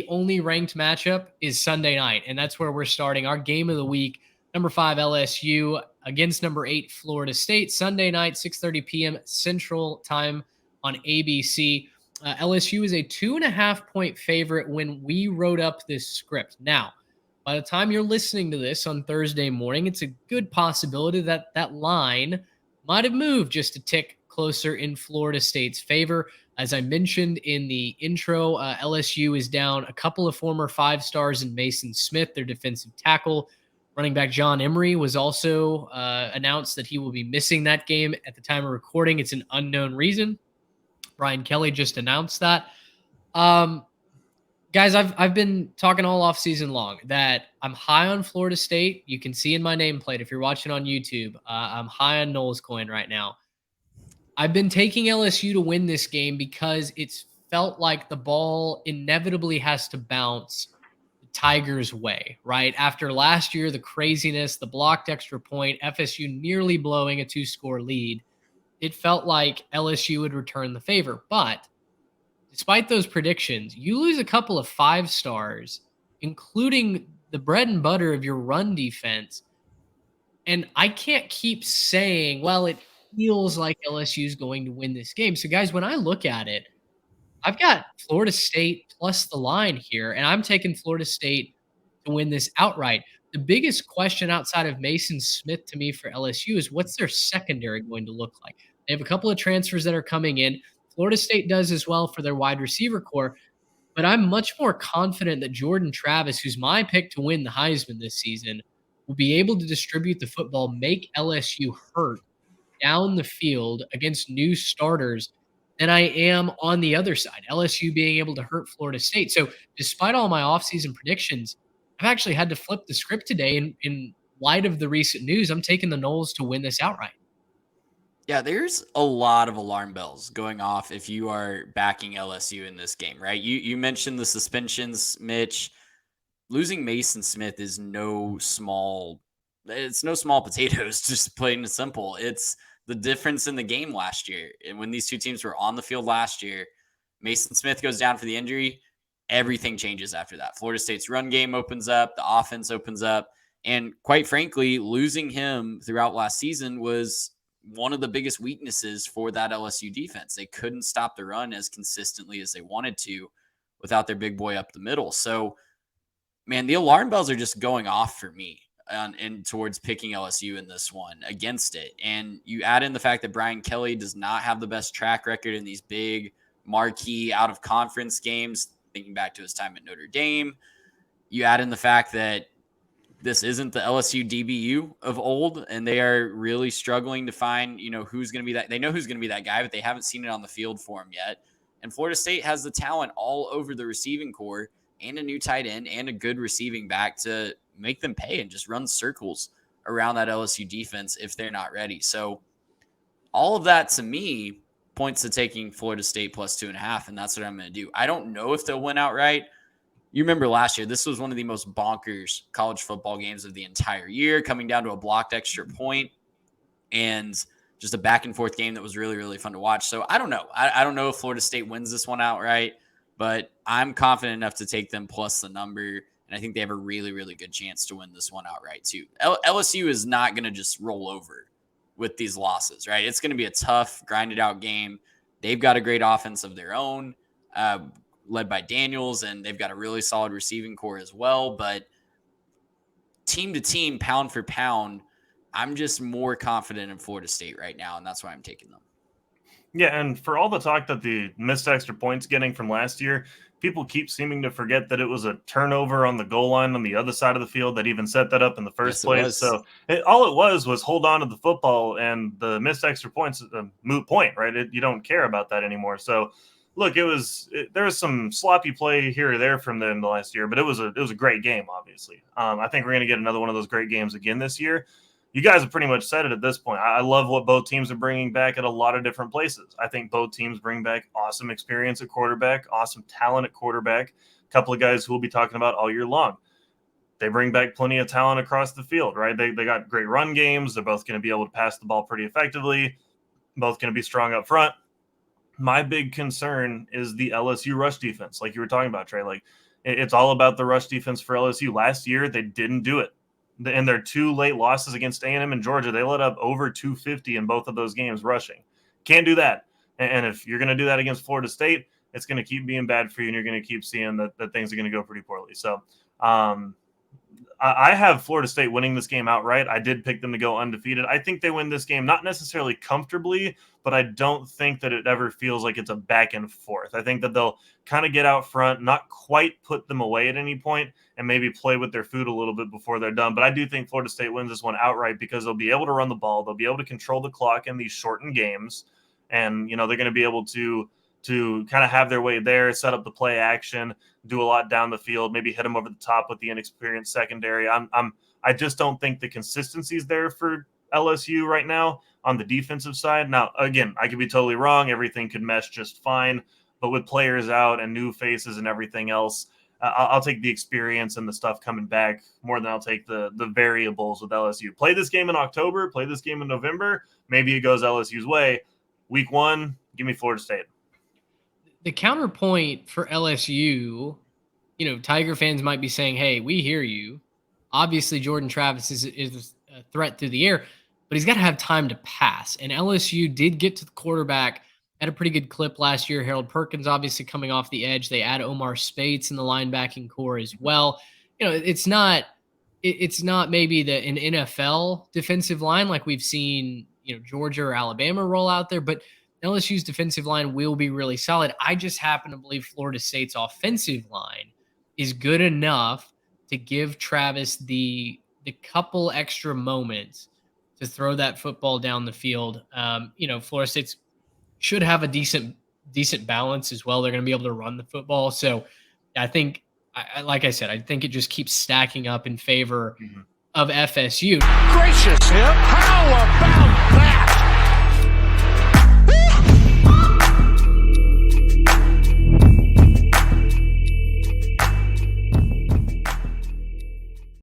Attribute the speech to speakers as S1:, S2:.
S1: the only ranked matchup is Sunday night, and that's where we're starting our game of the week. Number 5 LSU against number 8 Florida State. Sunday night, 6:30 p.m. Central Time on ABC. LSU is a 2.5-point favorite when we wrote up this script. Now, by the time you're listening to this on Thursday morning, it's a good possibility that that line might have moved just a tick closer in Florida State's favor. As I mentioned in the intro, LSU is down a couple of former 5-stars in Mason Smith, their defensive tackle. Running back John Emery was also announced that he will be missing that game at the time of recording. It's an unknown reason. Brian Kelly just announced that. Guys, I've been talking all off season long that I'm high on Florida State. You can see in my nameplate if you're watching on YouTube. I'm high on Knowles coin right now. I've been taking LSU to win this game because it's felt like the ball inevitably has to bounce the Tigers' way, right? After last year, the craziness, the blocked extra point, FSU nearly blowing a 2-score lead, it felt like LSU would return the favor. But despite those predictions, you lose a couple of 5-stars, including the bread and butter of your run defense. And I can't keep saying, well, it feels like LSU is going to win this game. So, guys, when I look at it, I've got Florida State plus the line here, and I'm taking Florida State to win this outright. The biggest question outside of Mason Smith to me for LSU is what's their secondary going to look like? They have a couple of transfers that are coming in. Florida State does as well for their wide receiver core, but I'm much more confident that Jordan Travis, who's my pick to win the Heisman this season, will be able to distribute the football, make LSU hurt down the field against new starters than I am on the other side, LSU being able to hurt Florida State. So despite all my offseason predictions, I've actually had to flip the script today in light of the recent news. I'm taking the Noles to win this outright.
S2: Yeah, there's a lot of alarm bells going off if you are backing LSU in this game, right? You mentioned the suspensions, Mitch. Losing Mason Smith is no small potatoes, just plain and simple. It's the difference in the game last year. And when these two teams were on the field last year, Mason Smith goes down for the injury, everything changes after that. Florida State's run game opens up, the offense opens up, and quite frankly, losing him throughout last season was one of the biggest weaknesses for that LSU defense. They couldn't stop the run as consistently as they wanted to without their big boy up the middle. So, man, the alarm bells are just going off for me and towards picking LSU in this one against it. And you add in the fact that Brian Kelly does not have the best track record in these big marquee out of conference games, thinking back to his time at Notre Dame. You add in the fact that this isn't the LSU DBU of old, and they are really struggling to find, who's going to be that. They know who's going to be that guy, but they haven't seen it on the field for him yet. And Florida State has the talent all over the receiving core and a new tight end and a good receiving back to make them pay and just run circles around that LSU defense if they're not ready. So all of that to me points to taking Florida State plus 2.5, and that's what I'm going to do. I don't know if they'll win outright. You remember last year, this was one of the most bonkers college football games of the entire year, coming down to a blocked extra point and just a back and forth game that was really, really fun to watch. So I don't know. I don't know if Florida State wins this one outright, but I'm confident enough to take them plus the number. And I think they have a really, really good chance to win this one outright too. LSU is not going to just roll over with these losses, right? It's going to be a tough, grinded out game. They've got a great offense of their own, led by Daniels, and they've got a really solid receiving core as well. But team to team, pound for pound, I'm just more confident in Florida State right now, and that's why I'm taking them.
S3: Yeah, and for all the talk that the missed extra points getting from last year, people keep seeming to forget that it was a turnover on the goal line on the other side of the field that even set that up in the first place. So all it was hold on to the football, and the missed extra points is a moot point, right? You don't care about that anymore. So look, there was some sloppy play here or there from them the last year, but it was a great game, obviously. I think we're going to get another one of those great games again this year. You guys have pretty much said it at this point. I love what both teams are bringing back at a lot of different places. I think both teams bring back awesome experience at quarterback, awesome talent at quarterback, a couple of guys who we'll be talking about all year long. They bring back plenty of talent across the field, right? They got great run games. They're both going to be able to pass the ball pretty effectively, both going to be strong up front. My big concern is the LSU rush defense, like you were talking about, Trey. Like, It's all about the rush defense for LSU. Last year, they didn't do it. In their 2 late losses against A&M and Georgia, they let up over 250 in both of those games rushing. Can't do that. And if you're going to do that against Florida State, it's going to keep being bad for you, and you're going to keep seeing that things are going to go pretty poorly. So I have Florida State winning this game outright. I did pick them to go undefeated. I think they win this game, not necessarily comfortably, but I don't think that it ever feels like it's a back and forth. I think that they'll kind of get out front, not quite put them away at any point, and maybe play with their food a little bit before they're done. But I do think Florida State wins this one outright because they'll be able to run the ball. They'll be able to control the clock in these shortened games. And, they're going to be able to kind of have their way there, set up the play action, do a lot down the field, maybe hit them over the top with the inexperienced secondary. I just don't think the consistency is there for LSU right now on the defensive side. Now, again, I could be totally wrong. Everything could mesh just fine. But with players out and new faces and everything else, I'll take the experience and the stuff coming back more than I'll take the variables with LSU. Play this game in October, play this game in November. Maybe it goes LSU's way. Week 1, give me Florida State.
S1: The counterpoint for LSU, Tiger fans might be saying, hey, we hear you. Obviously, Jordan Travis is a threat through the air, but he's got to have time to pass. And LSU did get to the quarterback at a pretty good clip last year. Harold Perkins obviously coming off the edge. They add Omar Spates in the linebacking core as well. It's not maybe an NFL defensive line like we've seen, Georgia or Alabama roll out there, but LSU's defensive line will be really solid. I just happen to believe Florida State's offensive line is good enough to give Travis the couple extra moments to throw that football down the field. Florida State's should have a decent balance as well. They're going to be able to run the football. So I think, like I said, I think it just keeps stacking up in favor of FSU.
S4: Gracious, how about that?